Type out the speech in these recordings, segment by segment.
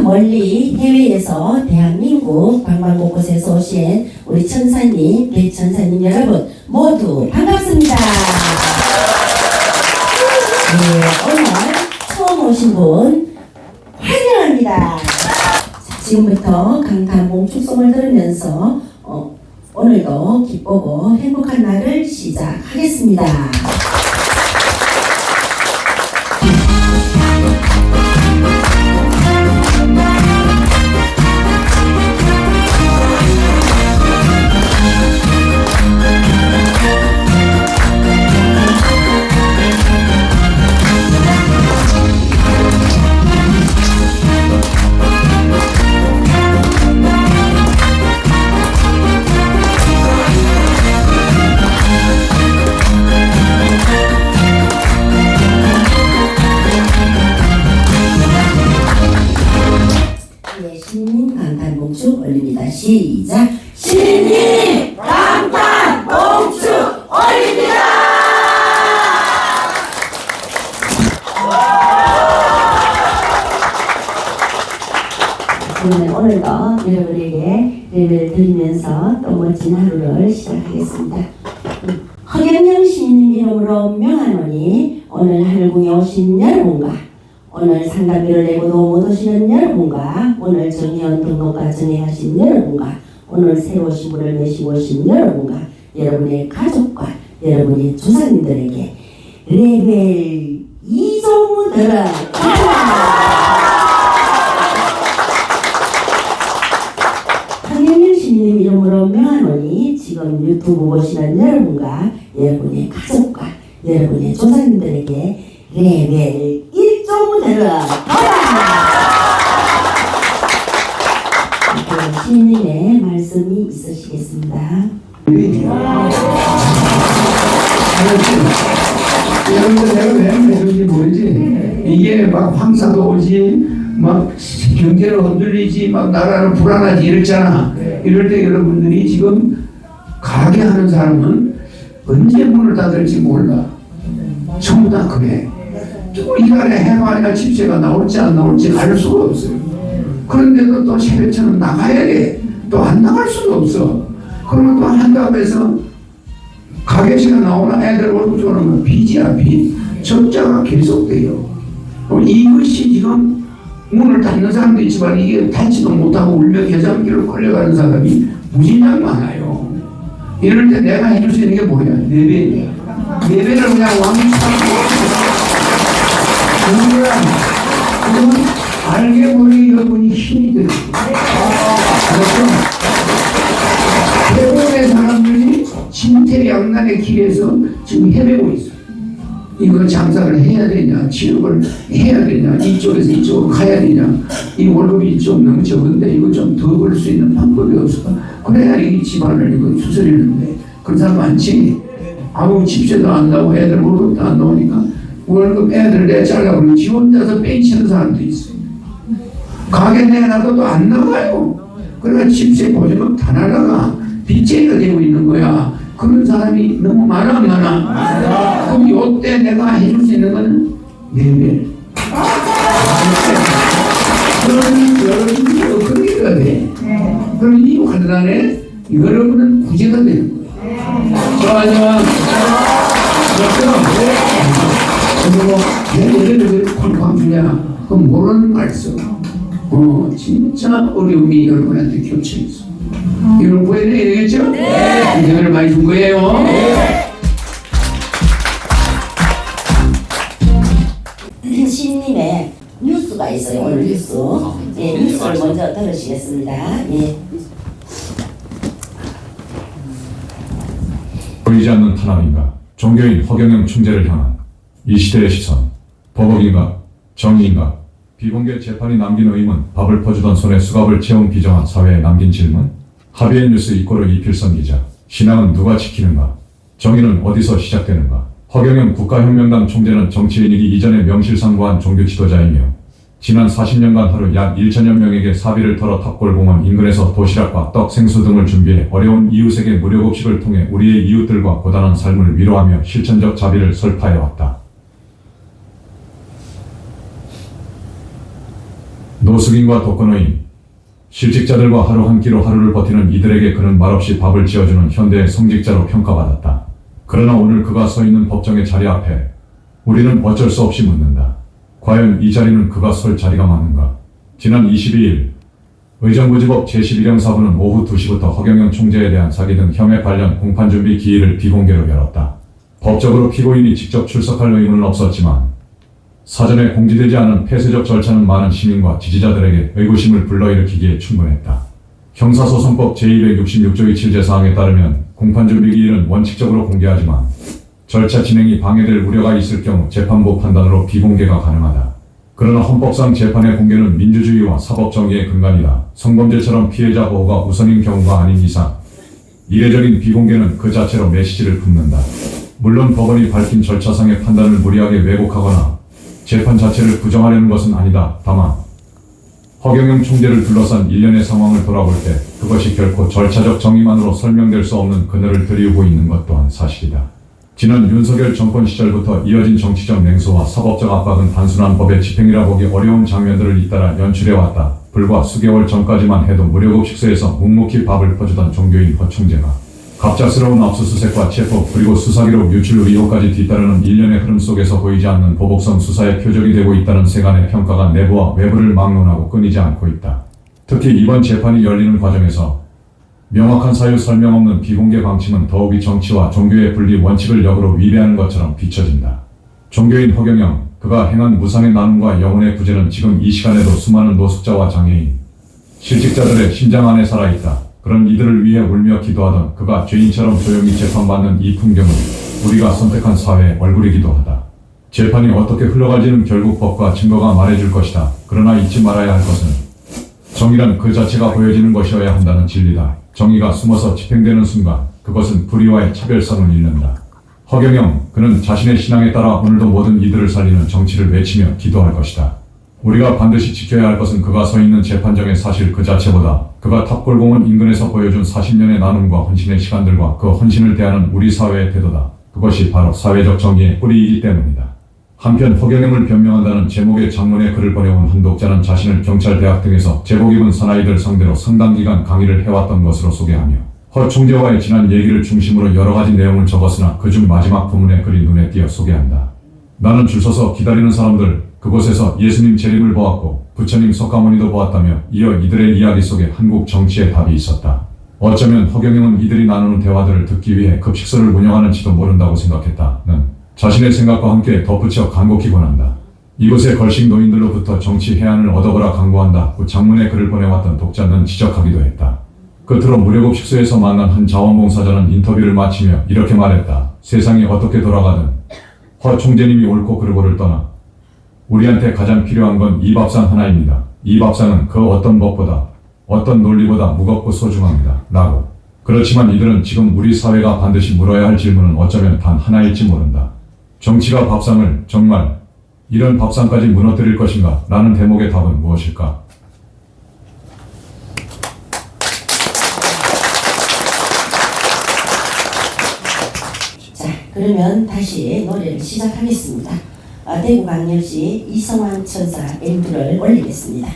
멀리 해외에서 대한민국 방방 곳곳에서 오신 우리 천사님, 대천사님 여러분 모두 반갑습니다. 네, 오늘 처음 오신 분 환영합니다. 자, 지금부터 강탄봉 축성을 들으면서 오늘도 기쁘고 행복한 날을 시작하겠습니다. 신님 강탄봉축 올립니다. 시작! 신님 강탄봉축 올립니다! 그러면 오늘도 여러분에게 예배를 드리면서 또 멋진 하루를 시작하겠습니다. 허경영 시인님 이름으로 명하노니 오늘 하늘궁에 오신 여러분과 오늘 상담비를 내고 도움 못 오시는 여러분과 오늘 정회원 등록과 정회하신 여러분과 오늘 새로 오신 분을 모시고 오신 여러분과 여러분의 가족과 여러분의 조상님들에게 레벨 2종들은 황영민 시민님 이름으로 명하노니 지금 유튜브 보시는 여러분과 여러분의 가족과 여러분의 조상님들에게 레벨 1종들은 시인님의 말씀이 있으시겠습니다. 여러분들 내가 왜 그런지 모르지. 이게 막 황사도 오지, 막 경제를 흔들리지, 막 나라는 불안하지 이랬잖아. 이럴 때 여러분들이 지금 가게 하는 사람은 언제 문을 닫을지 몰라. 전부 다 그래. 이 안에 해마이나 집세가 나올지 안 나올지 알 수가 없어요. 그런데도 또 세배처럼 나가야 돼. 또 안 나갈 수도 없어. 그러면 또 한다고 해서 가게시가 나오나 애들 월급 주는 빚이야 빚. 적자가 계속돼요. 이것이 지금 문을 닫는 사람도 있지만 이게 닫지도 못하고 울며 계산기를 걸려가는 사람이 무진장 많아요. 이럴 때 내가 해줄 수 있는 게 뭐야? 예배야. 예배를 그냥 왕창 그러면 알게 모르게 여러분이 힘이 들어요. 대부분의 사람들이 진퇴양난의 길에서 지금 헤매고 있어요. 이거 장사를 해야 되냐, 취업을 해야 되냐, 이쪽에서 이쪽으로 가야 되냐, 이 월급이 좀 너무 적은데 이거 좀 더 벌 수 있는 방법이 없을까? 그래야 이 집안을 이거 추스리는데 그런 사람 많지. 아무 집세도 안 나오고 애들 월급도 안 나오니까 월급 애들 내 잘라버리고 지 혼자서 뺑치는 사람도 있어요. 가게 내놔도 안 나가요. 그러니까 집세 보증금 다 날아가. 빚쟁이가 되고 있는 거야. 그런 사람이 너무 많아 안 많아? 그럼 요때 내가 해줄 수 있는 거는 예배. 그러니 여러분이 어떻게 해야 돼? 그럼 이 환란에 여러분은 구제가 되는 거야. 좋아. 그리고 예배를 쾅쾅 주냐? 그럼 모르는 말씀. 진짜 어려움이 여러분한테 겹쳐 있어. 이걸 구해내야 되겠죠? 네. 은혜를 많이 준 거예요. 네. 시인님의 뉴스가 있어요. 오늘 뉴스. 네, 뉴스를 먼저 들으시겠습니다. 예. 보이지 않는 탄압인가? 종교인 허경영 총재를 향한 이 시대의 시선. 법업인가? 정의인가? 비공개 재판이 남긴 의문, 밥을 퍼주던 손에 수갑을 채운 비정한 사회에 남긴 질문. 하비의 뉴스 이꼬르 이필선 기자. 신앙은 누가 지키는가? 정의는 어디서 시작되는가? 허경영 국가혁명당 총재는 정치인이기 이전에 명실상부한 종교 지도자이며 지난 40년간 하루 약 1천여 명에게 사비를 털어 탑골공원 인근에서 도시락과 떡, 생수 등을 준비해 어려운 이웃에게 무료급식을 통해 우리의 이웃들과 고단한 삶을 위로하며 실천적 자비를 설파해왔다. 노숙인과 독거노인, 실직자들과 하루 한 끼로 하루를 버티는 이들에게 그는 말없이 밥을 지어주는 현대의 성직자로 평가받았다. 그러나 오늘 그가 서 있는 법정의 자리 앞에 우리는 어쩔 수 없이 묻는다. 과연 이 자리는 그가 설 자리가 맞는가? 지난 22일 의정부지법 제11형사부는 오후 2시부터 허경영 총재에 대한 사기 등 혐의 관련 공판준비 기일을 비공개로 열었다. 법적으로 피고인이 직접 출석할 의무는 없었지만 사전에 공지되지 않은 폐쇄적 절차는 많은 시민과 지지자들에게 의구심을 불러일으키기에 충분했다. 형사소송법 제266조의 7제사항에 따르면 공판준비기일은 원칙적으로 공개하지만 절차 진행이 방해될 우려가 있을 경우 재판부 판단으로 비공개가 가능하다. 그러나 헌법상 재판의 공개는 민주주의와 사법정의의 근간이다. 성범죄처럼 피해자 보호가 우선인 경우가 아닌 이상 이례적인 비공개는 그 자체로 메시지를 품는다. 물론 법원이 밝힌 절차상의 판단을 무리하게 왜곡하거나 재판 자체를 부정하려는 것은 아니다. 다만 허경영 총재를 둘러싼 일련의 상황을 돌아볼 때 그것이 결코 절차적 정의만으로 설명될 수 없는 그늘을 드리우고 있는 것 또한 사실이다. 지난 윤석열 정권 시절부터 이어진 정치적 냉소와 사법적 압박은 단순한 법의 집행이라 보기 어려운 장면들을 잇따라 연출해왔다. 불과 수개월 전까지만 해도 무료급 식소에서 묵묵히 밥을 퍼주던 종교인 허 총재가 갑작스러운 압수수색과 체포 그리고 수사기록 유출 의혹까지 뒤따르는 일련의 흐름 속에서 보이지 않는 보복성 수사의 표적이 되고 있다는 세간의 평가가 내부와 외부를 막론하고 끊이지 않고 있다. 특히 이번 재판이 열리는 과정에서 명확한 사유 설명 없는 비공개 방침은 더욱이 정치와 종교의 분리 원칙을 역으로 위배하는 것처럼 비춰진다. 종교인 허경영, 그가 행한 무상의 나눔과 영혼의 구제는 지금 이 시간에도 수많은 노숙자와 장애인, 실직자들의 심장 안에 살아있다. 그런 이들을 위해 울며 기도하던 그가 죄인처럼 조용히 재판받는 이 풍경은 우리가 선택한 사회의 얼굴이기도 하다. 재판이 어떻게 흘러갈지는 결국 법과 증거가 말해줄 것이다. 그러나 잊지 말아야 할 것은 정의란 그 자체가 보여지는 것이어야 한다는 진리다. 정의가 숨어서 집행되는 순간 그것은 불의와의 차별성을 잃는다. 허경영, 그는 자신의 신앙에 따라 오늘도 모든 이들을 살리는 정치를 외치며 기도할 것이다. 우리가 반드시 지켜야 할 것은 그가 서 있는 재판정의 사실 그 자체보다 그가 탑골공원 인근에서 보여준 40년의 나눔과 헌신의 시간들과 그 헌신을 대하는 우리 사회의 태도다. 그것이 바로 사회적 정의의 뿌리이기 때문이다. 한편 허경영을 변명한다는 제목의 장문의 글을 보내온 한 독자는 자신을 경찰대학 등에서 제복 입은 사나이들 상대로 상당 기간 강의를 해왔던 것으로 소개하며 허 총재와의 지난 얘기를 중심으로 여러 가지 내용을 적었으나 그중 마지막 부문의 글이 눈에 띄어 소개한다. 나는 줄 서서 기다리는 사람들, 그곳에서 예수님 재림을 보았고 부처님 석가모니도 보았다며 이어 이들의 이야기 속에 한국 정치의 답이 있었다. 어쩌면 허경영은 이들이 나누는 대화들을 듣기 위해 급식소를 운영하는지도 모른다고 생각했다는 자신의 생각과 함께 덧붙여 간곡히 권한다. 이곳의 걸식 노인들로부터 정치 해안을 얻어보라 강구한다고 장문의 글을 보내왔던 독자는 지적하기도 했다. 끝으로 무료급 식소에서 만난 한 자원봉사자는 인터뷰를 마치며 이렇게 말했다. 세상이 어떻게 돌아가든 허 총재님이 옳고 그르고를 떠나 우리한테 가장 필요한 건 이 밥상 하나입니다. 이 밥상은 그 어떤 법보다 어떤 논리보다 무겁고 소중합니다. 라고. 그렇지만 이들은 지금 우리 사회가 반드시 물어야 할 질문은 어쩌면 단 하나일지 모른다. 정치가 밥상을 정말 이런 밥상까지 무너뜨릴 것인가? 라는 대목의 답은 무엇일까? 자, 그러면 다시 노래를 시작하겠습니다. 대구광역시 이성환 천사 앰프를 올리겠습니다.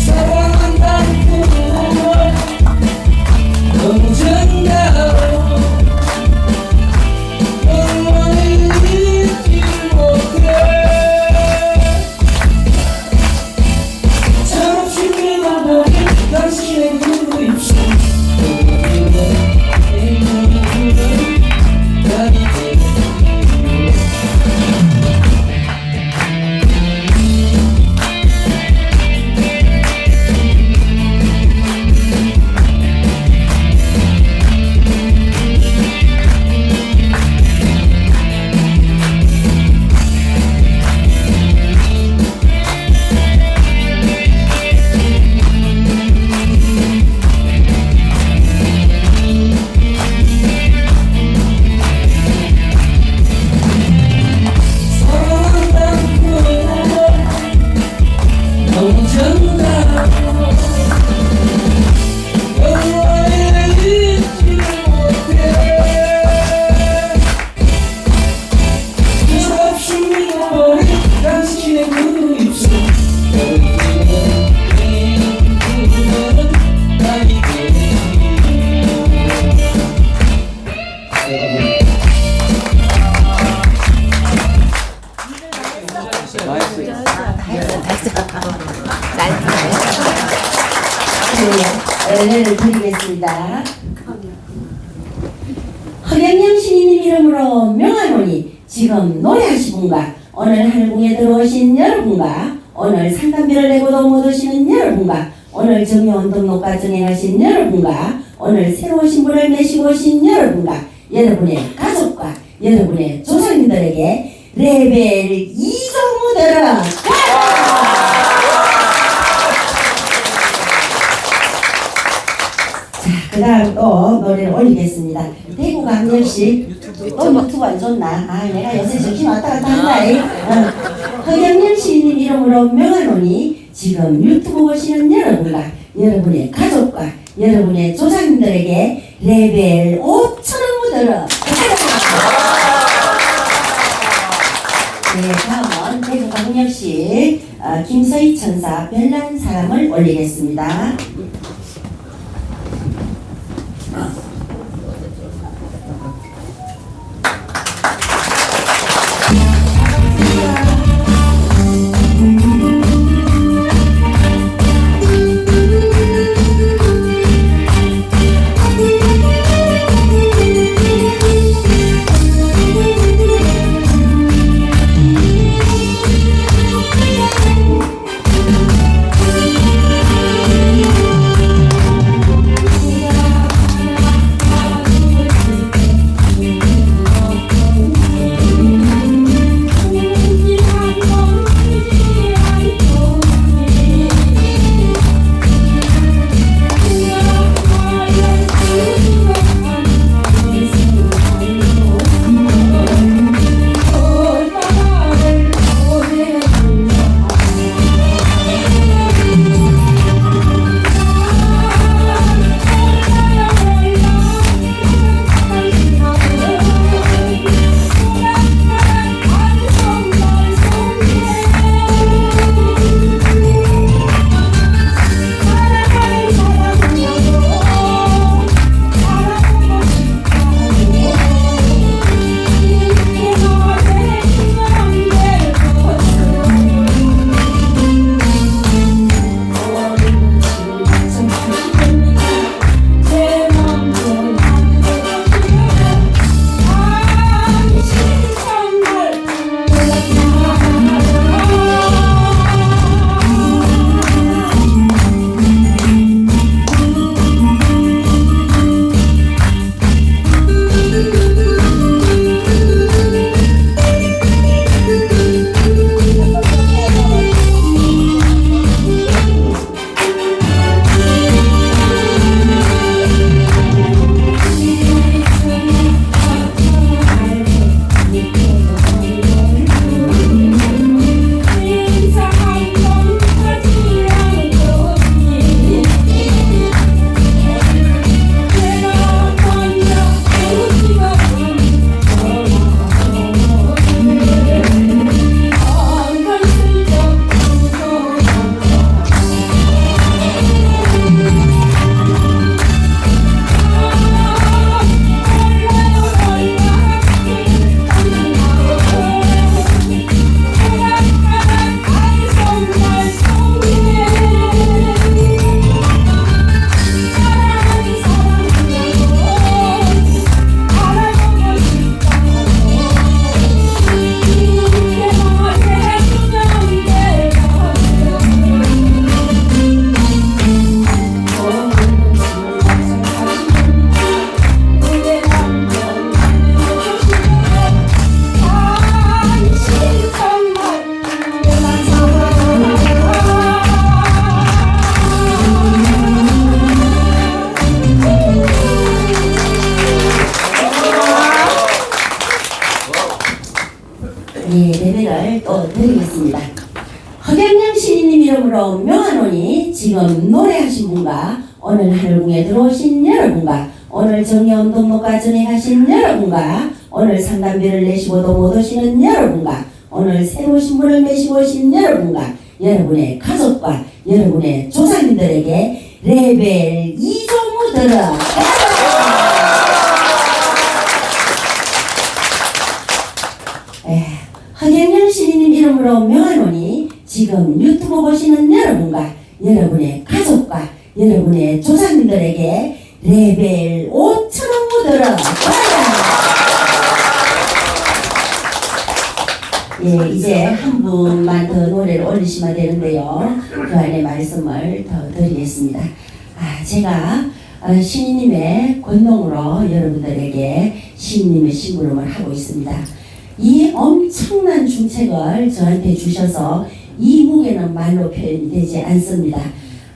사랑한다는 박수를 드리겠습니다. 허경영 시인님 이름으로 명하노니 지금 노래하신 분과 오늘 하늘궁에 들어오신 여러분과 오늘 상담비를 내고도 못 오시는 여러분과 오늘 정의원 등록과 정행하신 여러분과 오늘 새로 오신 분을 메시고 오신 여러분과 여러분의 가족과 여러분의 조상님들에게 레벨 2조 무대를 그 다음 또 노래를 올리겠습니다. 대구광역시 또 유튜브 안 좋나? 아 내가 요새 정신 왔다 갔다 한다. 허경영 시인님 이름으로 명하노니 지금 유튜브 보시는 여러분과 여러분의 가족과 여러분의 조상님들에게 레벨 5,000원 무대를 네, 다음은 대구광역시 김서희 천사 별난 사람을 올리겠습니다. 예배를 또 드리겠습니다. 허경영 시인님 이름으로 명하노니 지금 노래하신 분과 오늘 하늘궁에 들어오신 여러분과 오늘 정의원 등록과 전행하신 여러분과 오늘 상담비를 내시고도 못 오시는 여러분과 오늘 새로 오신 분을 메시고 오신 여러분과 여러분의 가족과 여러분의 조상님들에게 레벨 2조 무드를 허경영 시인님 이름으로 명하노니 지금 유튜브 보시는 여러분과 여러분의 가족과 여러분의 조상님들에게 레벨 5,000원 묻어라. 예, 이제 한 분만 더 노래를 올리시면 되는데요. 그 안에 말씀을 더 드리겠습니다. 제가 신인님의 권능으로 여러분들에게 신인님의 심부름을 하고 있습니다. 이 엄청난 중책을 저한테 주셔서 이 무게는 말로 표현이 되지 않습니다.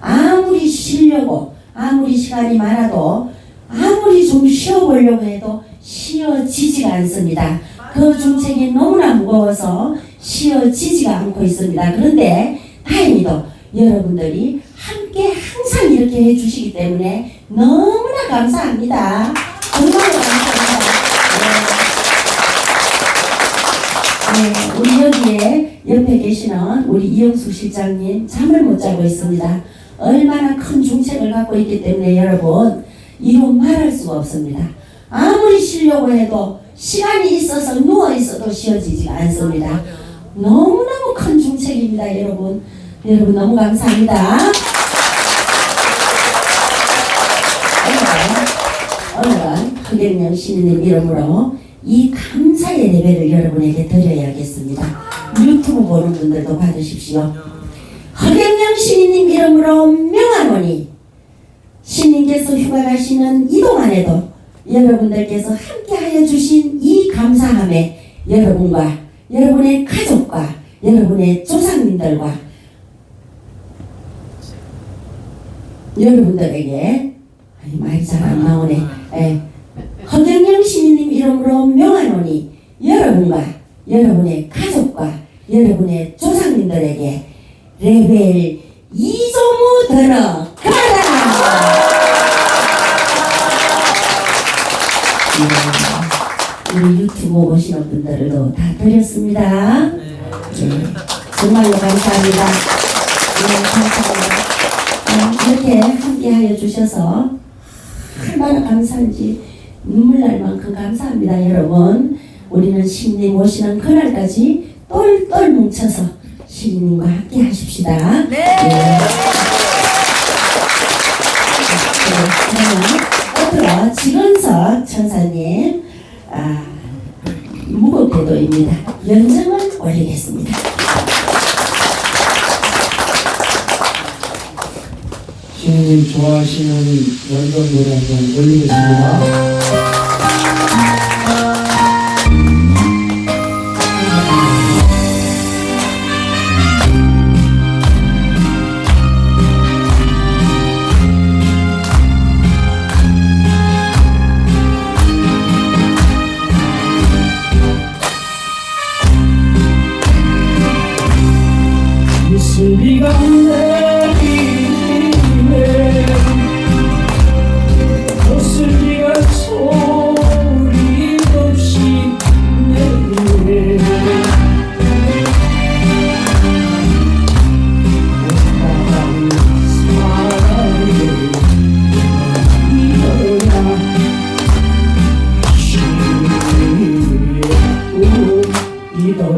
아무리 쉬려고 아무리 시간이 많아도 아무리 좀 쉬어보려고 해도 쉬어지지가 않습니다. 그 중책이 너무나 무거워서 쉬어지지가 않고 있습니다. 그런데 다행히도 여러분들이 함께 항상 이렇게 해주시기 때문에 너무나 감사합니다. 정말 감사합니다. 네, 우리 여기에 옆에 계시는 우리 이영수 실장님 잠을 못 자고 있습니다. 얼마나 큰 중책을 갖고 있기 때문에 여러분 이루 말할 수가 없습니다. 아무리 쉬려고 해도 시간이 있어서 누워 있어도 쉬어지지가 않습니다. 너무너무 큰 중책입니다, 여러분. 여러분 너무 감사합니다. 오늘은 허경영 신인님 이름으로 이 감사의 레벨을 여러분에게 드려야겠습니다. 유튜브 보는 분들도 받으십시오. 허경영 신인님 이름으로 명하노니 신님께서 휴가 가시는 이 동안에도 여러분들께서 함께하여 주신 이 감사함에 여러분과 여러분의 가족과 여러분의 조상님들과 여러분들에게 말이 잘 안 나오네. 허경영 시민님 이름으로 명하노니 여러분과 여러분의 가족과 여러분의 조상님들에게 레벨 2조무 들어가라. 우리 유튜브 보시는 분들도 다 드렸습니다. 정말로 감사합니다. 감사합니다. 이렇게 함께하여 주셔서 얼마나 감사한지 눈물 날 만큼 감사합니다, 여러분. 우리는 신님 오시는 그날까지 똘똘 뭉쳐서 신님과 함께 하십시다. 네. 그러면 지근석 천사님 무급대도입니다. 연정을 올리겠습니다. 신님 좋아하시는 연전 노래 한번 올리겠습니다. 비가 내리네 모슬비가 소리 없이 내리네 못다한 사랑을 이어라 신의 이더라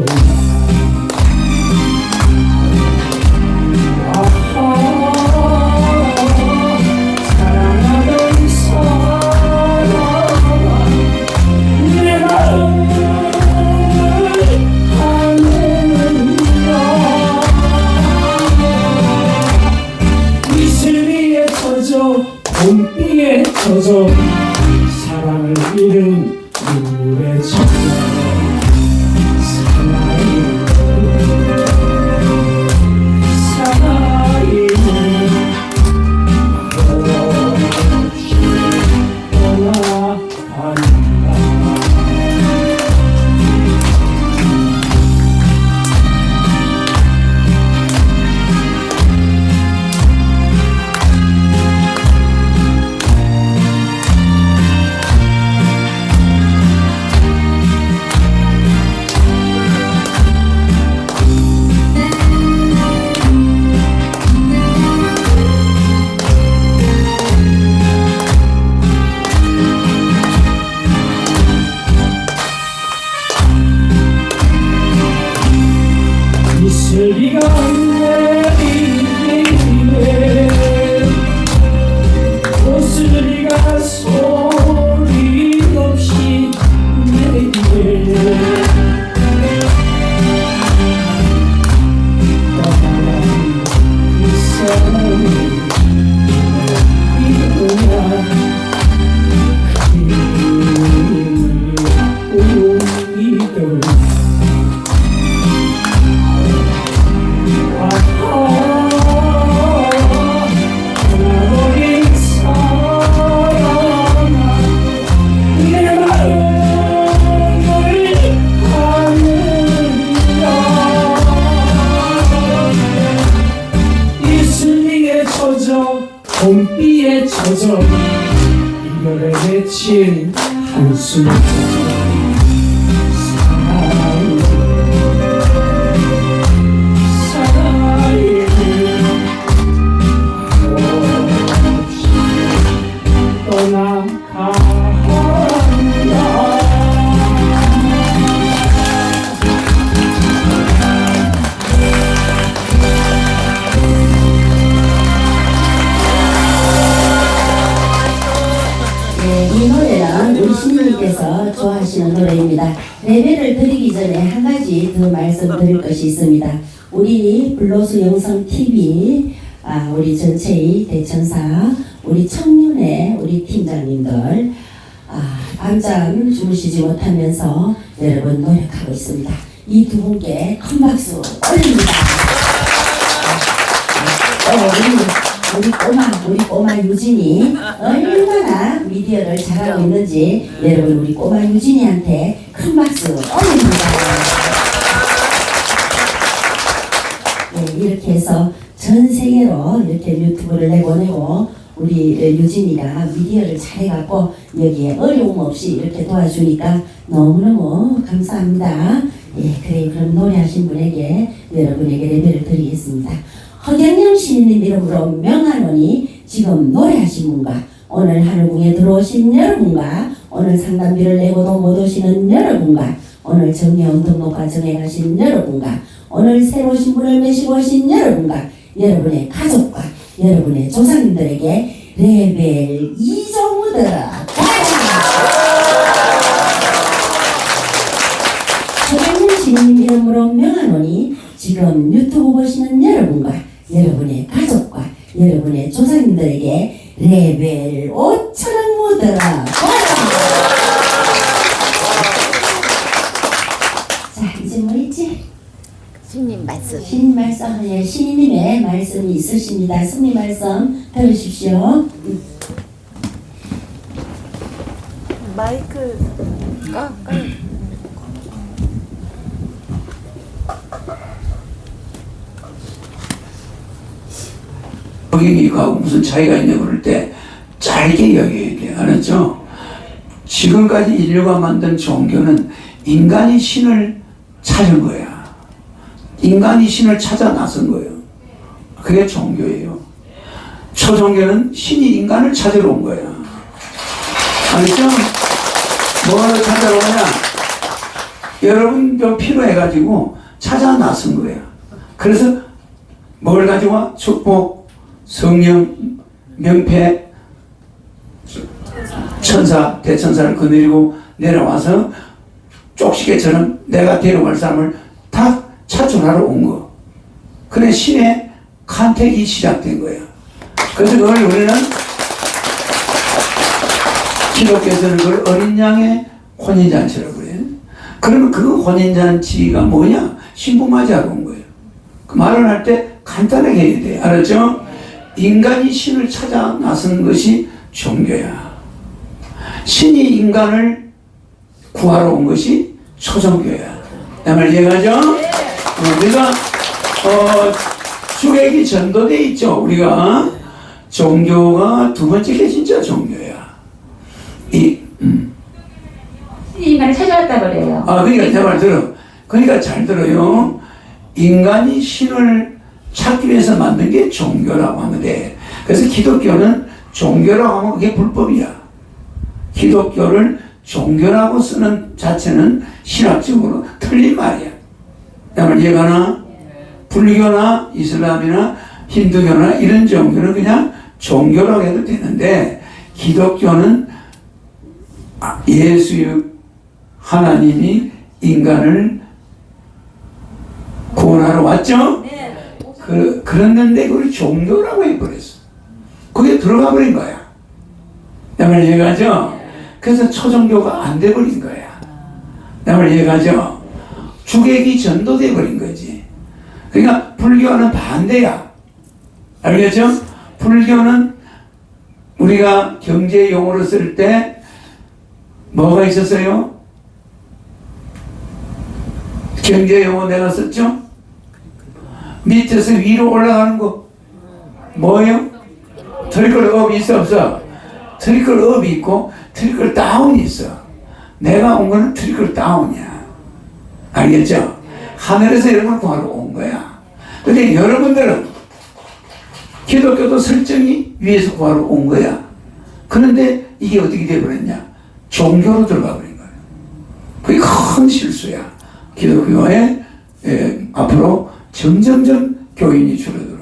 봄비에 젖어 사랑을 잃은 눈물에 젖어 사나이는 없이 떠나간다. 서서 이별에 맺힌 한숨을 사랑을 없이 떠나간다. 네, 이 노래는 우리 신님께서 좋아하시는 노래입니다. 예배를 드리기 전에 한 가지 더 말씀드릴 것이 있습니다. 우리 블로스 영성 TV 우리 전체의 대천사, 우리 청년의 우리 팀장님들 밤잠 주무시지 못하면서 여러분 노력하고 있습니다. 이 두 분께 큰 박수 올립니다. 우리 꼬마 유진이 얼마나 미디어를 잘하고 있는지 여러분 우리 꼬마 유진이한테 큰 박수 올립니다. 네, 이렇게 해서 전 세계로 이렇게 유튜브를 내보내고 우리 유진이가 미디어를 잘해갖고 여기에 어려움 없이 이렇게 도와주니까 너무너무 감사합니다. 예, 그래 그럼 노래하신 분에게 여러분에게 예배를 드리겠습니다. 허경영 시인님 이름으로 명하노니 지금 노래하신 분과 오늘 하늘궁에 들어오신 여러분과 오늘 상담비를 내고도 못 오시는 여러분과 오늘 정예원 등록 과정에 가신 여러분과 오늘 새로 오신 분을 모시고 오신 여러분과 여러분의 가족과 여러분의 조상님들에게 레벨 2정도라 허경영 시인님 이름으로 명하노니 지금 유튜브 보시는 여러분과 여러분의 가족과 여러분의 조상님들에게 레벨 5,000원 모드라. 자, 이제 뭐 있지? 주님 말씀. 신님 말씀, 예, 신님의 말씀이 있으십니다. 승리 말씀 들으십시오. 마이크 꺼. 여기하고 무슨 차이가 있냐 그럴 때 짧게 여겨야 돼. 알았죠? 지금까지 인류가 만든 종교는 인간이 신을 찾은 거야. 인간이 신을 찾아 나선 거예요. 그게 종교예요. 초종교는 신이 인간을 찾으러 온 거야. 알았죠? 뭘 찾아러 오냐? 여러분 좀 필요해가지고 찾아 나선 거야. 그래서 뭘 가지고 와? 축복, 성령, 명패, 천사, 대천사를 거느리고 내려와서 쪽시계처럼 내가 데려갈 사람을 다 차출하러 온 거. 그래 신의 간택이 시작된 거예요. 그래서 그걸 우리는 기독교에서는 그걸 어린 양의 혼인잔치라고 그래요. 그러면 그 혼인잔치가 뭐냐? 신부맞이하러 온 거예요. 그 말을 할 때 간단하게 해야 돼. 알았죠? 인간이 신을 찾아 나선 것이 종교야. 신이 인간을 구하러 온 것이 초종교야. 내 말 이해가죠? 우리가 주객이 전도돼 있죠. 우리가 종교가 두 번째 게 진짜 종교야. 인간을 찾아왔다 그래요. 그러니까 내 말 들어. 그러니까 잘 들어요. 인간이 신을 찾기 위해서 만든 게 종교라고 하면 돼. 그래서 기독교는 종교라고 하면 그게 불법이야. 기독교를 종교라고 쓰는 자체는 신학적으로 틀린 말이야. 내 말 이해가나? 불교나 이슬람이나 힌두교나 이런 종교는 그냥 종교라고 해도 되는데 기독교는 예수 하나님이 인간을 구원하러 왔죠? 그랬는데 그걸 종교라고 해버렸어. 그게 들어가 버린 거야. 내 말 이해가죠? 그래서 초종교가 안 돼버린 거야. 내 말 이해가죠? 주객이 전도돼 버린 거지. 그러니까 불교는 반대야. 알겠죠? 불교는 우리가 경제 용어로 쓸 때 뭐가 있었어요? 경제 용어 내가 썼죠? 밑에서 위로 올라가는 거 뭐예요? 들끓어가 있어 없어? 트리클 업이 있고 트리클 다운이 있어. 내가 온 거는 트리클 다운이야. 알겠죠? 하늘에서 여러분을 구하러 온 거야. 근데 여러분들은 기독교도 설정이 위에서 구하러 온 거야. 그런데 이게 어떻게 되어버렸냐? 종교로 들어가 버린 거야. 그게 큰 실수야. 기독교에 앞으로 점점점 교인이 줄어들어.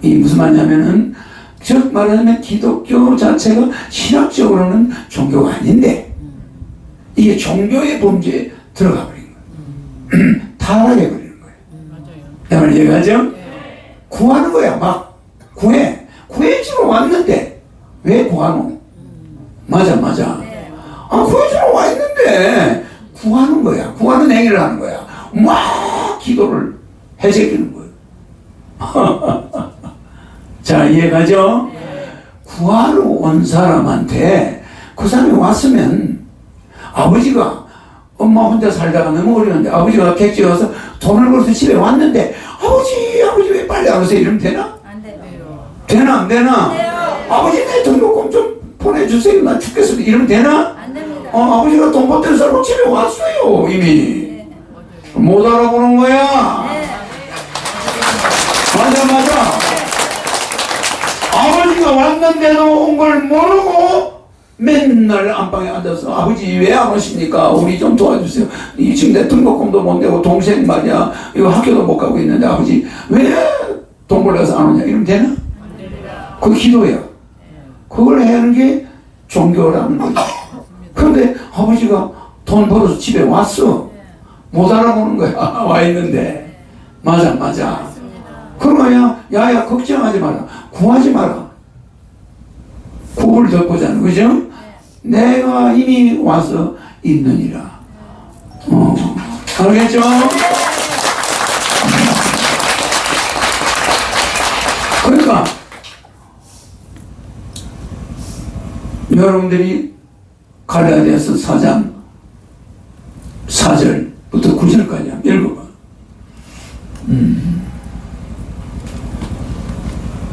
이 무슨 말이냐면은 즉 말하자면 기독교 자체가 신학적으로는 종교가 아닌데 이게 종교의 범죄에 들어가 버린 거야. 타락해 버리는 거야. 내 말 이해가죠? 구하는 거야. 막 구해주러 왔는데 왜 구하노? 맞아. 구해주러 와 있는데 구하는 거야. 구하는 행위를 하는 거야. 막 기도를 해제기는 거예요. 자, 이해가죠? 구하러 온 사람한테 그 사람이 왔으면 아버지가 엄마 혼자 살다가 너무 어려운데 아버지가 객지 와서 돈을 벌어서 집에 왔는데 아버지 왜 빨리 안 오세요? 이러면 되나? 안 돼요. 되나 안 되나? 아버지 내 등록금 좀 보내주세요. 나 죽겠어. 이러면 되나? 안 됩니다. 아버지가 돈 받던 사람 집에 왔어요. 이미. 못 알아보는 거야. 맞아. 아버지가 왔는데도 온 걸 모르고 맨날 안방에 앉아서 아버지 왜 안 오십니까? 우리 좀 도와주세요. 이 지금 내 등록금도 못 내고 동생 말이야 이거 학교도 못 가고 있는데 아버지 왜 돈 벌려서 안 오냐? 이러면 되나? 그게 기도야. 그걸 해야 하는 게 종교라는 거지. 그런데 아버지가 돈 벌어서 집에 왔어. 못 알아보는 거야. 와 있는데. 맞아. 그러면 야야 걱정하지 마라. 구하지 마라. 구를 덮고자는 그죠? 내가 이미 와서 있느니라. 알겠죠? 그러니까 여러분들이 갈라디아서 4장 4절부터 9절까지 한번 읽어봐.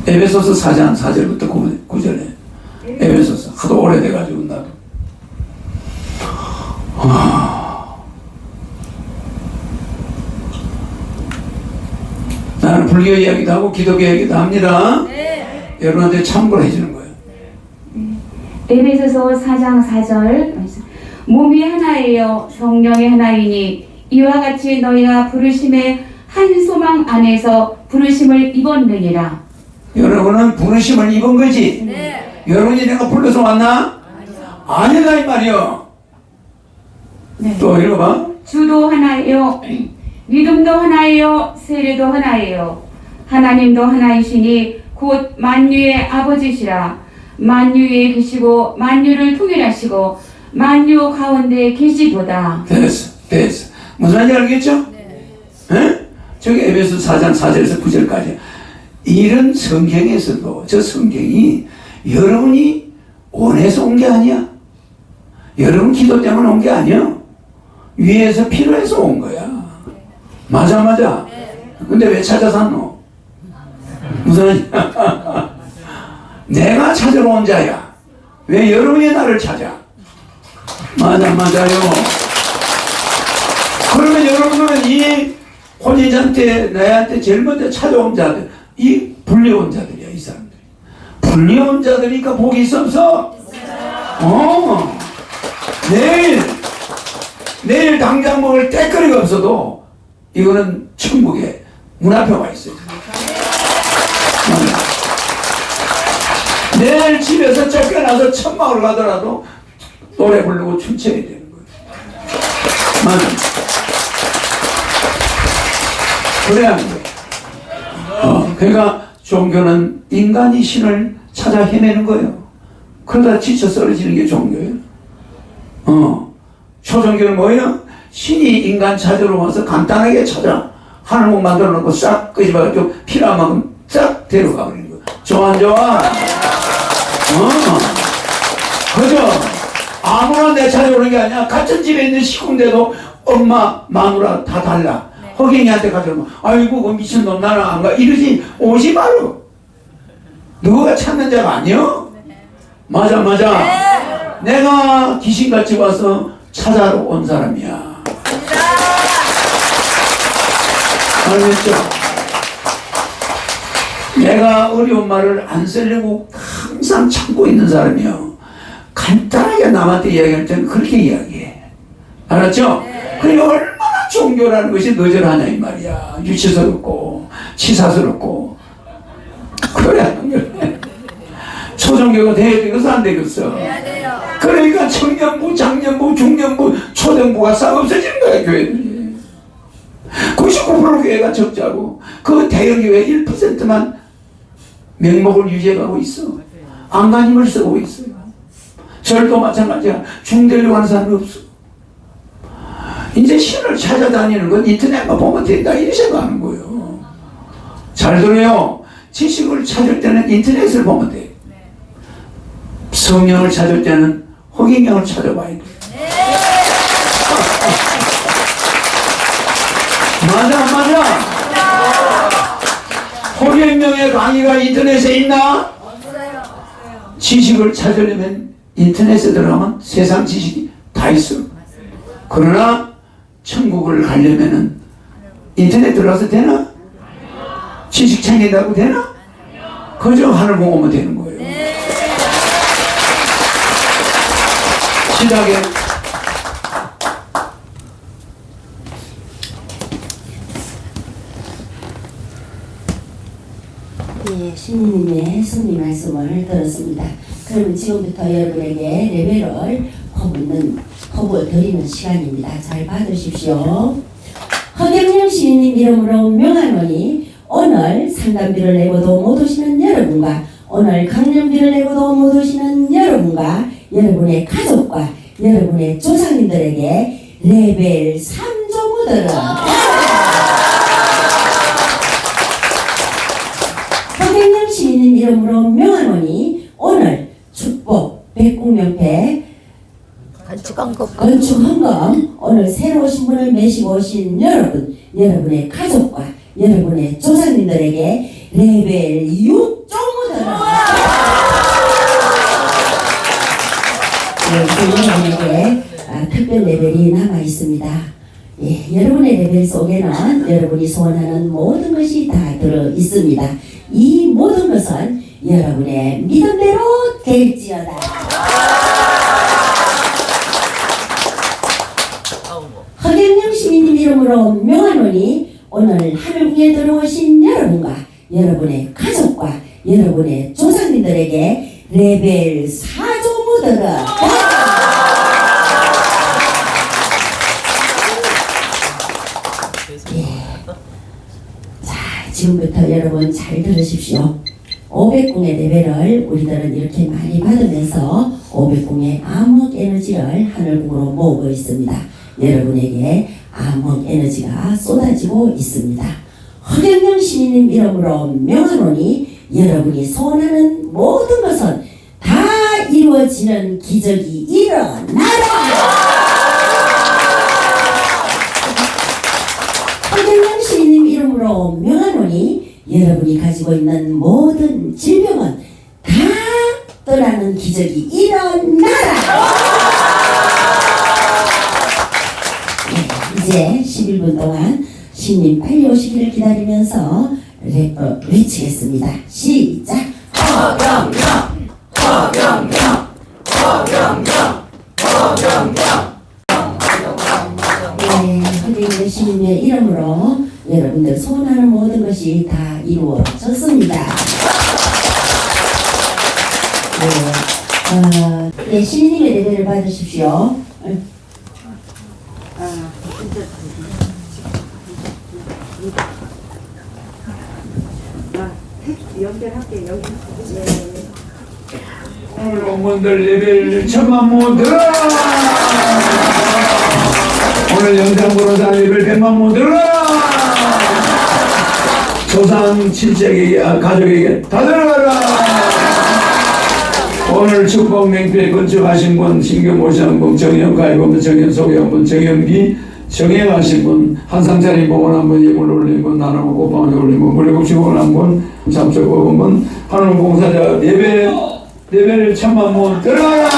에베소서 4장 4절부터 9절에 에베소서 하도 오래돼가지고 나도 나는 불교 이야기도 하고 기독교 이야기도 합니다. 여러분한테 참고를 해주는 거예요. 에베소서 4장 4절 몸이 하나예요 성령이 하나이니 이와 같이 너희가 부르심의 한 소망 안에서 부르심을 입었느니라. 여러분은 부르심을 입은 거지? 네. 여러분이 내가 불러서 왔나? 아니다 이 말이요. 네. 또 읽어봐. 주도 하나예요 믿음도 하나예요 세례도 하나예요 하나님도 하나이시니 곧 만유의 아버지시라. 만유에 계시고 만유를 통일하시고 만유 가운데 계시도다. 됐어. 무슨 말인지 알겠죠? 네. 저기 에베소 4장 4절에서 9절까지 이런 성경에서도 저 성경이 여러분이 원해서 온 게 아니야. 여러분 기도 때문에 온 게 아니야. 위에서 필요해서 온 거야. 맞아. 근데 왜 찾아서 왔노? 무슨 말이야? 내가 찾으러 온 자야. 왜 여러분이 나를 찾아? 맞아요. 그러면 여러분들은 이 혼인잔때 나한테 제일 먼저 찾아온 자들, 이 불려온 자들이야. 이 사람들이 불려온 자들이니까 복이 있어서 내일 당장 먹을 때거리가 없어도 이거는 천국에 문 앞에 와 있어요. 내일 집에서 쫓겨나서 천막으로 가더라도 노래 부르고 춤춰야 되는 거예요. 맞아. 그래야 하는 거예요. 그러니까 종교는 인간이 신을 찾아 헤매는 거예요. 그러다 지쳐 쓰러지는 게 종교예요. 초종교는 뭐예요? 신이 인간 찾으러 와서 간단하게 찾아 하늘목 만들어 놓고 싹 끄집어가지고 필요한 만큼 싹 데려가 버리는 거예요. 좋아 안 좋아? 그죠? 아무나 내 찾아오는 게 아니야. 같은 집에 있는 식구인데도 엄마, 마누라 다 달라. 허경이한테 가져오면 아이고 그 미친놈 나는 안 가. 이러지 오지 마라. 누가 찾는 자가 아니여? 맞아. 내가 귀신같이 와서 찾아러 온 사람이야. 알겠죠? 내가 어려운 말을 안 쓰려고 항상 참고 있는 사람이요. 간단하게 남한테 이야기할 때는 그렇게 이야기해. 알았죠? 그러니까 얼마나 종교라는 것이 너절하냐 이 말이야. 유치스럽고 치사스럽고 그래. 초종교가 돼야 되겠어 안 되겠어? 그러니까 청년부, 장년부, 중년부, 초등부가 싹 없어지는 거야 교회들이. 99% 교회가 적자고 그 대형교회 1%만 명목을 유지해가고 있어. 안간힘을 쓰고 있어요. 절도 마찬가지야. 중대로 하는 사람이 없어. 이제 신을 찾아다니는 건 인터넷만 보면 된다 이렇게 생각하는 거예요. 잘 들어요. 지식을 찾을 때는 인터넷을 보면 돼. 성령을 찾을 때는 허경영을 찾아봐야 돼. 맞아. 허경영의 강의가 인터넷에 있나? 지식을 찾으려면 인터넷에 들어가면 세상 지식이 다 있어. 그러나 천국을 가려면은 인터넷 들어가서 되나? 지식 챙긴다고 되나? 그저 하늘 보고만 되는 거예요. 시작해. 예, 신님의 승리 말씀을 들었습니다. 그러면 지금부터 여러분에게 레벨을 퍼부어드리는 시간입니다. 잘 받으십시오. 허경영 시인님 이름으로 명하노니 오늘 상담비를 내고도 못 오시는 여러분과 오늘 강령비를 내고도 못 오시는 여러분과 여러분의 가족과 여러분의 조상님들에게 레벨 3조무들은 허경영 시인님 이름으로 명하노니 오늘 축복 백국명패 건축헌금 오늘 새로 오신 분을 메시고 오신 여러분 여러분의 가족과 여러분의 조상님들에게 레벨 6조무들은 여러분에게 특별 레벨이 남아 있습니다. 예, 여러분의 레벨 속에는 여러분이 소원하는 모든 것이 다 들어 있습니다. 이 모든 것은 여러분의 믿음대로 될지어다. 허경영 시민님 이름으로 명하노니 오늘 하늘궁에 들어오신 여러분과 여러분의 가족과 여러분의 조상님들에게 레벨 4조무들은 자, 지금부터 여러분 잘 들으십시오. 500궁의 레벨을 우리들은 이렇게 많이 받으면서 500궁의 암흑 에너지를 하늘궁으로 모으고 있습니다. 여러분에게 암흑 에너지가 쏟아지고 있습니다. 허경영 시민님 이름으로 명하노니 여러분이 소원하는 모든 것은 다 이루어지는 기적이 일어나라. 허경영 시민님 이름으로 명하노니 여러분이 가지고 있는 모든 질병은 다 떠나는 기적이 일어나라. 이제 11분 동안 신님 빨리 오시기를 기다리면서 랩 외치겠습니다. 시작! 허경영! 허경영! 허경영! 허경영! 네, 허경영 신님의 이름으로 여러분들 소원하는 모든 것이 다 이루어졌습니다. 네, 신님의 레벨을 받으십시오. 연결할게요. 여기. 오늘 온 분들 레벨 1000만 모 들어라. 오늘 영상 보러 다 레벨 100만 모 들어라. 조상 친척에게 가족에게 다 들어가라. 오늘 축복 맹패 건축하신 분 신경 모시는 분 정현 가입원 정현 소개한 분 정현비 정행하신 분, 한상짜리 복원 한 분, 예물 올린 분, 나눠 꽃방울 올린 분, 물레국시 복원 한 분, 잡초 복원 분, 하늘 공사자 예배 레벨을 천만 못 들어가라.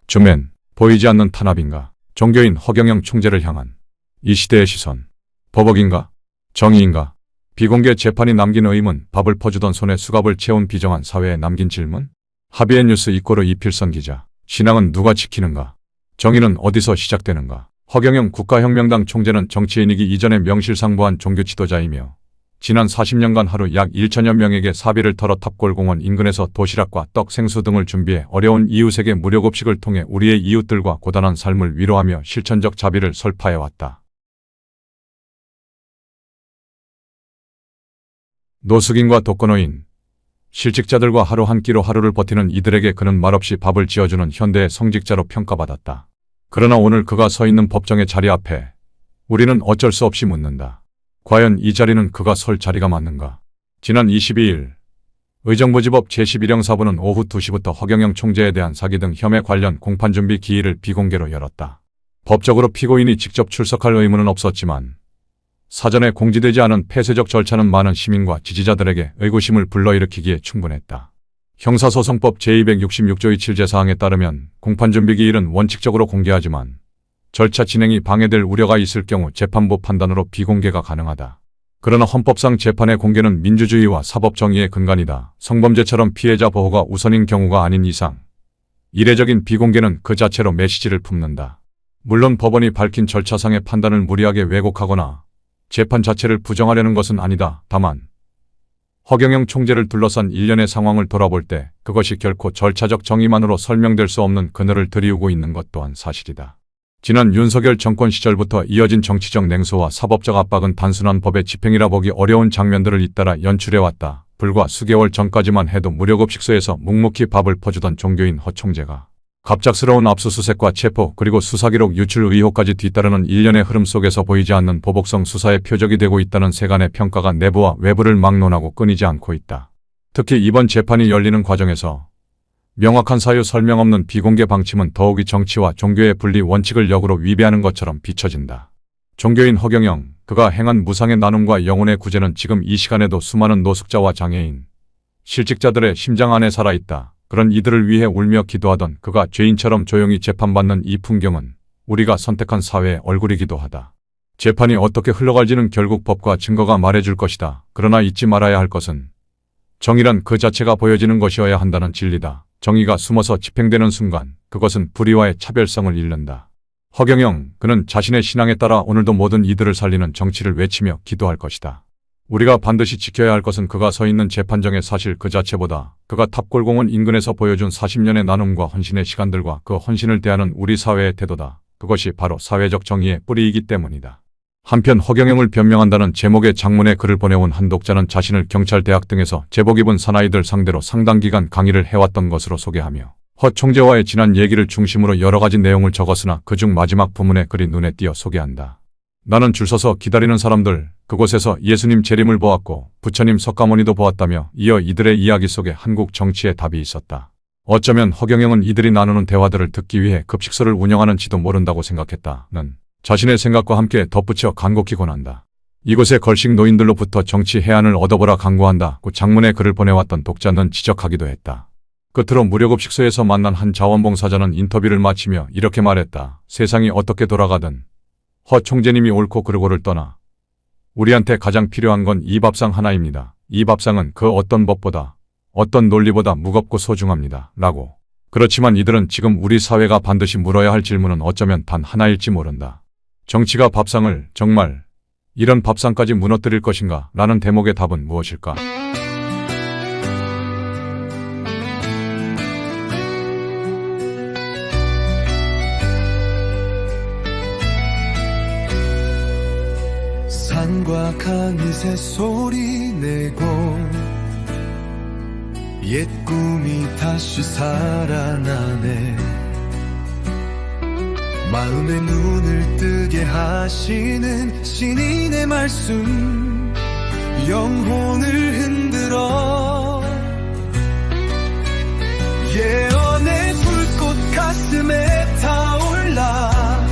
주맨, 보이지 않는 탄압인가? 종교인 허경영 총재를 향한 이 시대의 시선. 버벅인가? 정의인가? 비공개 재판이 남긴 의문, 밥을 퍼주던 손에 수갑을 채운 비정한 사회에 남긴 질문? 하비의 뉴스 이꼬르 이필선 기자. 신앙은 누가 지키는가? 정의는 어디서 시작되는가? 허경영 국가혁명당 총재는 정치인이기 이전에 명실상부한 종교 지도자이며 지난 40년간 하루 약 1천여 명에게 사비를 털어 탑골공원 인근에서 도시락과 떡, 생수 등을 준비해 어려운 이웃에게 무료급식을 통해 우리의 이웃들과 고단한 삶을 위로하며 실천적 자비를 설파해왔다. 노숙인과 독거노인, 실직자들과 하루 한 끼로 하루를 버티는 이들에게 그는 말없이 밥을 지어주는 현대의 성직자로 평가받았다. 그러나 오늘 그가 서 있는 법정의 자리 앞에 우리는 어쩔 수 없이 묻는다. 과연 이 자리는 그가 설 자리가 맞는가? 지난 22일 의정부지법 제11형사부는 오후 2시부터 허경영 총재에 대한 사기 등 혐의 관련 공판준비 기일을 비공개로 열었다. 법적으로 피고인이 직접 출석할 의무는 없었지만 사전에 공지되지 않은 폐쇄적 절차는 많은 시민과 지지자들에게 의구심을 불러일으키기에 충분했다. 형사소송법 제266조의 7제사항에 따르면 공판준비기일은 원칙적으로 공개하지만 절차 진행이 방해될 우려가 있을 경우 재판부 판단으로 비공개가 가능하다. 그러나 헌법상 재판의 공개는 민주주의와 사법정의의 근간이다. 성범죄처럼 피해자 보호가 우선인 경우가 아닌 이상 이례적인 비공개는 그 자체로 메시지를 품는다. 물론 법원이 밝힌 절차상의 판단을 무리하게 왜곡하거나 재판 자체를 부정하려는 것은 아니다. 다만 허경영 총재를 둘러싼 일련의 상황을 돌아볼 때 그것이 결코 절차적 정의만으로 설명될 수 없는 그늘을 들이우고 있는 것 또한 사실이다. 지난 윤석열 정권 시절부터 이어진 정치적 냉소와 사법적 압박은 단순한 법의 집행이라 보기 어려운 장면들을 잇따라 연출해왔다. 불과 수개월 전까지만 해도 무료급식소에서 묵묵히 밥을 퍼주던 종교인 허 총재가 갑작스러운 압수수색과 체포 그리고 수사기록 유출 의혹까지 뒤따르는 일련의 흐름 속에서 보이지 않는 보복성 수사의 표적이 되고 있다는 세간의 평가가 내부와 외부를 막론하고 끊이지 않고 있다. 특히 이번 재판이 열리는 과정에서 명확한 사유 설명 없는 비공개 방침은 더욱이 정치와 종교의 분리 원칙을 역으로 위배하는 것처럼 비춰진다. 종교인 허경영, 그가 행한 무상의 나눔과 영혼의 구제는 지금 이 시간에도 수많은 노숙자와 장애인, 실직자들의 심장 안에 살아있다. 그런 이들을 위해 울며 기도하던 그가 죄인처럼 조용히 재판받는 이 풍경은 우리가 선택한 사회의 얼굴이기도 하다. 재판이 어떻게 흘러갈지는 결국 법과 증거가 말해줄 것이다. 그러나 잊지 말아야 할 것은 정의란 그 자체가 보여지는 것이어야 한다는 진리다. 정의가 숨어서 집행되는 순간 그것은 불의와의 차별성을 잃는다. 허경영, 그는 자신의 신앙에 따라 오늘도 모든 이들을 살리는 정치를 외치며 기도할 것이다. 우리가 반드시 지켜야 할 것은 그가 서 있는 재판정의 사실 그 자체보다 그가 탑골공원 인근에서 보여준 40년의 나눔과 헌신의 시간들과 그 헌신을 대하는 우리 사회의 태도다. 그것이 바로 사회적 정의의 뿌리이기 때문이다. 한편 허경영을 변명한다는 제목의 장문의 글을 보내온 한 독자는 자신을 경찰, 대학 등에서 제복 입은 사나이들 상대로 상당 기간 강의를 해왔던 것으로 소개하며 허 총재와의 지난 얘기를 중심으로 여러 가지 내용을 적었으나 그중 마지막 부문의 글이 눈에 띄어 소개한다. 나는 줄 서서 기다리는 사람들, 그곳에서 예수님 재림을 보았고 부처님 석가모니도 보았다며 이어 이들의 이야기 속에 한국 정치의 답이 있었다. 어쩌면 허경영은 이들이 나누는 대화들을 듣기 위해 급식소를 운영하는지도 모른다고 생각했다는 자신의 생각과 함께 덧붙여 간곡히 권한다. 이곳의 걸식 노인들로부터 정치 해안을 얻어보라 강구한다고 장문의 글을 보내왔던 독자는 지적하기도 했다. 끝으로 무료급식소에서 만난 한 자원봉사자는 인터뷰를 마치며 이렇게 말했다. 세상이 어떻게 돌아가든 허 총재님이 옳고 그르고를 떠나 우리한테 가장 필요한 건 이 밥상 하나입니다. 이 밥상은 그 어떤 법보다 어떤 논리보다 무겁고 소중합니다. 라고. 그렇지만 이들은 지금 우리 사회가 반드시 물어야 할 질문은 어쩌면 단 하나일지 모른다. 정치가 밥상을 정말 이런 밥상까지 무너뜨릴 것인가? 라는 대목의 답은 무엇일까? 산과 강이 새소리 내고 옛 꿈이 다시 살아나네. 마음의 눈을 뜨게 하시는 신인의 말씀 영혼을 흔들어 예언의 불꽃 가슴에 타올라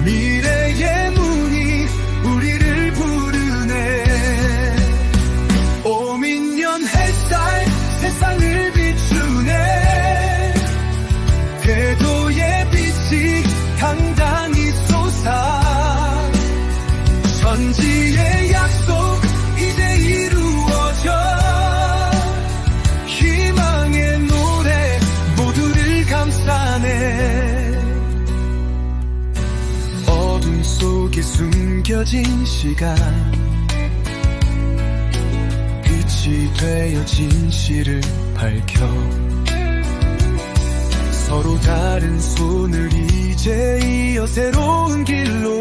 미래의 문이 우리를 부르네. 오민년 햇살 숨겨진 시간 빛이 되어 진실을 밝혀 서로 다른 손을 이제 이어 새로운 길로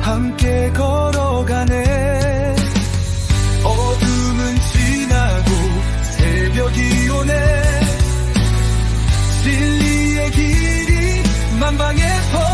함께 걸어가네. 어둠은 지나고 새벽이 오네. 진리의 길이 만방에 퍼